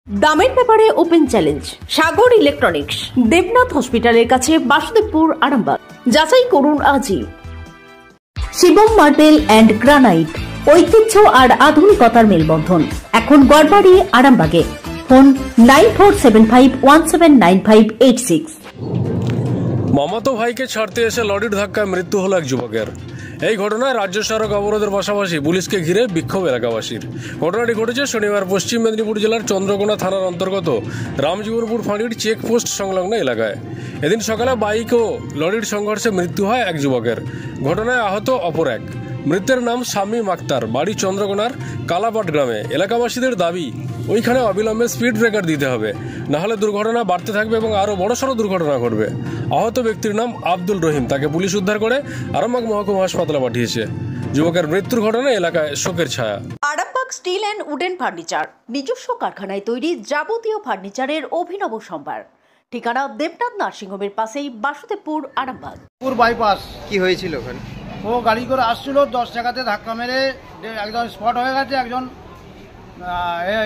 দামের ব্যাপারে open challenge সাগর electronics, Debnath হসপিটালের কাছে, বাসুদেবপুর, আরামবাগ। যাচাই করুন আজই। শিবম মার্বেল অ্যান্ড গ্রানাইট, ঐতিহ্য আর আধুনিকতার মেলবন্ধন, এখন গড়বাড়ি, আরামবাগে। ফোন 9475179586। মামাতো ভাইকে ছাড়তে এসে লরির ধাক্কায় মৃত্যু হলো এক যুবকের। এই ঘটনায় রাজ্য সড়ক অবরোধের পাশাপাশি পুলিশকে ঘিরে বিক্ষোভ এলাকাবাসীর। ঘটনাটি ঘটেছে শনিবার পশ্চিম মেদিনীপুর জেলার চন্দ্রকোনা থানার অন্তর্গত রামজীবনপুর ফাঁড়ির চেকপোস্ট সংলগ্ন এলাকায়। এদিন সকালে বাইক ও লরির সংঘর্ষে মৃত্যু হয় এক যুবকের। ঘটনায় আহত অপর এক। মৃতের নাম শামীম আক্তার, বাড়ি চন্দ্রকোনার কালাপাট গ্রামে। এলাকাবাসীদের দাবি, ওইখানে অবিলম্বে স্পিড ব্রেকার দিতে হবে, নাহলে দুর্ঘটনা বাড়তে থাকবে এবং আরও বড়সড় দুর্ঘটনা ঘটবে। আহত ব্যক্তির নাম আব্দুল রহিম, তাকে পুলিশ উদ্ধার করে আরামবাগ মহকুমা হাসপাতালে পাঠিয়েছে। যুবকের মৃত্যুর ঘটনায় এলাকায় শোকের ছায়া। Arambagh steel and wooden furniture, নিজস্ব কারখানায় তৈরি যাবতীয় ফার্নিচারের অভিনব সম্ভার। ঠিকানা দেবনাথ নার্সিংহোমের পাশেই, বাসুদেবপুর, আরামবাগ। বাইপাস কি হয়েছিল ওখানে? ও গাড়ি করে আসছিল, 10 টাকাতে ধাক্কা মেরে একজন স্পট হয়ে গেছে, একজন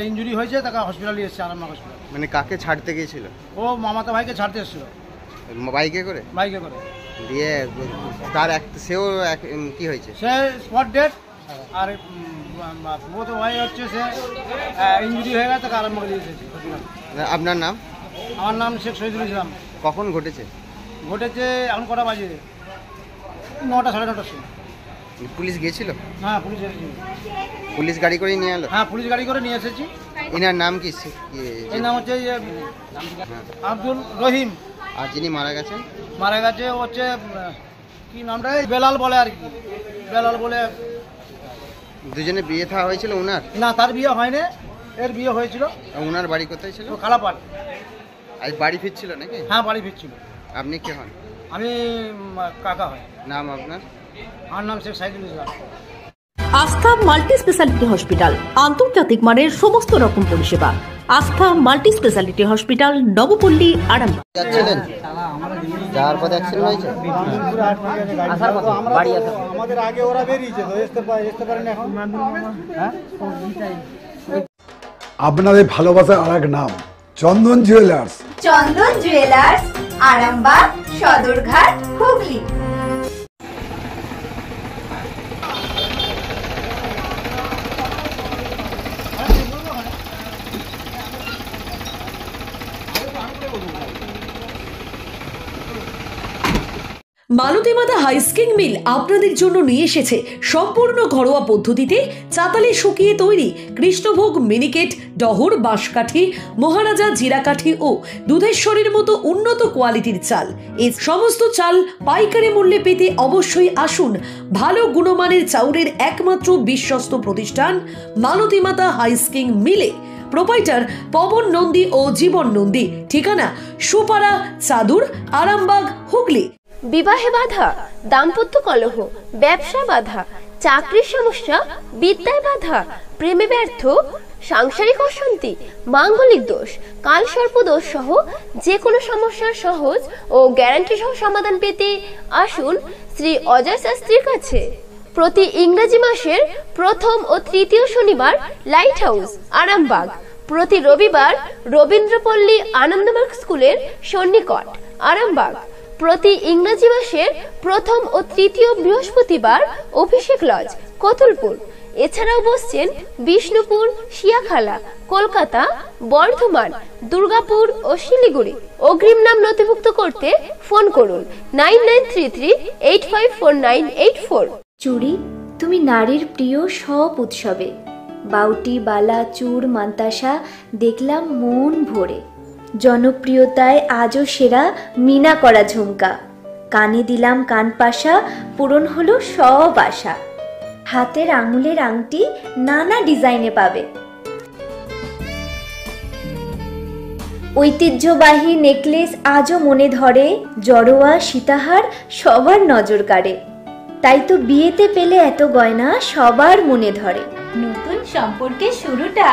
ইনজুরি হয়েছে, তাকে হসপিটালে এসেছে, আরামবাগ হসপিটাল। মানে কাকে ছাড়তে গিয়েছিল? ও মামাতো ভাইকে ছাড়তে এসেছিল বাইকে করে। দিয়ে তার সেও কি হয়েছে? সে স্পট ডেড, আর মামাতো ভাই হচ্ছে সে ইনজুরি হয়ে গেছে, তাকে আরামবাগ নিয়ে এসেছে। আপনার নাম? আমার নাম শেখ শহীদুল ইসলাম। কখন ঘটেছে? এখন কটা বাজে? 9টা, 9:30টার সময়। পুলিশ গিয়েছিল? হ্যাঁ, পুলিশ গিয়েছিল। পুলিশ গাড়ি করে নিয়ে এলো? হ্যাঁ, পুলিশ গাড়ি করে নিয়ে এসেছি। এনার নাম কি? এর নাম হচ্ছে আব্দুল রহিম। আর যিনি মারা গেছেন? হচ্ছে কি নামটা, বেলাল বলে আর কি, বেলাল বলে। দুজনে বিয়ে থা হয়েছিল ওনার? না, তার বিয়ে হয়নি, এর বিয়ে হয়েছিল। ওনার বাড়ি কোথায় ছিল? কালাপাট। আজ বাড়ি ফিরছিল নাকি? হ্যাঁ, বাড়ি ফিরছিল। আপনি কে হন? আমি কাকা হয়। নাম আপনার? আমার নাম শেখ শহীদুল ইসলাম। আস্থা মাল্টি স্পেশালিটি হসপিটাল, আন্তর্জাতিক মানের সমস্ত রকম পরিষেবা। আস্থা multi speciality hospital, Nabapalli, Arambagh. যাচ্ছিলেন, যাওয়ার পথে অ্যাক্সিডেন্ট হয়েছে? আমাদের আগে ওরা বেরিয়েছে, তো আসতে পারেন এখন। আপনাদের ভালোবাসার আর এক নাম, চন্দন জুয়েলার্স। চন্দন জুয়েলার্স, আরামবাগ, সদরঘাট, হুগলি। মালতী মাতা হাইস্কিং মিল আপনাদের জন্য নিয়ে এসেছে সম্পূর্ণ ঘরোয়া পদ্ধতিতে চাতালে শুকিয়ে তৈরি কৃষ্ণভোগ, মিনিকেট, ডহর, বাঁশকাঠি, মহারাজা, জিরাকাঠি ও দুধেশ্বরীর মতো উন্নত কোয়ালিটির চাল। এই সমস্ত চাল পাইকারি মূল্যে পেতে অবশ্যই আসুন ভালো গুণমানের চাউলের একমাত্র বিশ্বস্ত প্রতিষ্ঠান মালতী মাতা হাইস্কিং মিলে। প্রোপাইটার পবন নন্দী ও জীবন নন্দী। ঠিকানা সুপারা, চাদুর, আরামবাগ, হুগলি। বিবাহে বাধা, দাম্পত্য কলহ, ব্যবসা বাধা, চাকরির সমস্যা, বিদ্যায় বাধা, প্রেমে ব্যর্থ, সাংসারিক অশান্তি, মাঙ্গলিক দোষ, কালসর্প দোষ সহ যে কোনো সমস্যার সহজ ও গ্যারান্টি সহ সমাধান পেতে আসুন শ্রী অজয় শাস্ত্রীর কাছে। প্রতি ইংরেজি মাসের প্রথম ও তৃতীয় শনিবার লাইট হাউস, আরামবাগ। প্রতি রবিবার রবীন্দ্রপল্লী আনন্দমার্গ স্কুলের সন্নিকট, আরামবাগ। প্রতি ইংরেজি মাসের প্রথম ও তৃতীয় বৃহস্পতিবার অভিষেক লজ, কতুলপুর। এছাড়াও বসছেন বিষ্ণুপুর, শিয়াখালা, কলকাতা, বর্ধমান, দুর্গাপুর ও শিলিগুড়ি। অগ্রিম নাম নথিভুক্ত করতে ফোন করুন 9933854984। চুড়ি, তুমি নারীর প্রিয় সব উৎসবে। বাউটি, বালা, চূড়, মান্তাসা দেখলাম মন ভরে। জনপ্রিয়তায় আজও সেরা মিনা করা ঝুমকা। কানে দিলাম কানপাশা, পূরণ হলো সব আশা। হাতের আঙুলের আংটি নানা ডিজাইনে পাবে। ঐতিহ্যবাহী নেকলেস আজও মনে ধরে। জড়োয়া, সীতাহার সবার নজর কাড়ে। তাই তো বিয়েতে পেলে এত গয়না সবার মনে ধরে। নতুন সম্পর্কের শুরুটা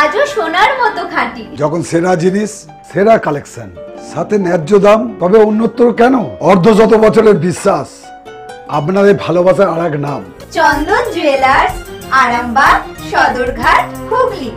আজও সোনার মতো খাঁটি। যখন সেরা জিনিস, সেরা কালেকশন, সাথে ন্যায্য দাম, তবে উন্নতর কেন? অর্ধশত বছরের বিশ্বাস, আপনাদের ভালোবাসার আর এক নাম, চন্দন জুয়েলার্স, আরামবাগ, সদরঘাট, হুগলি।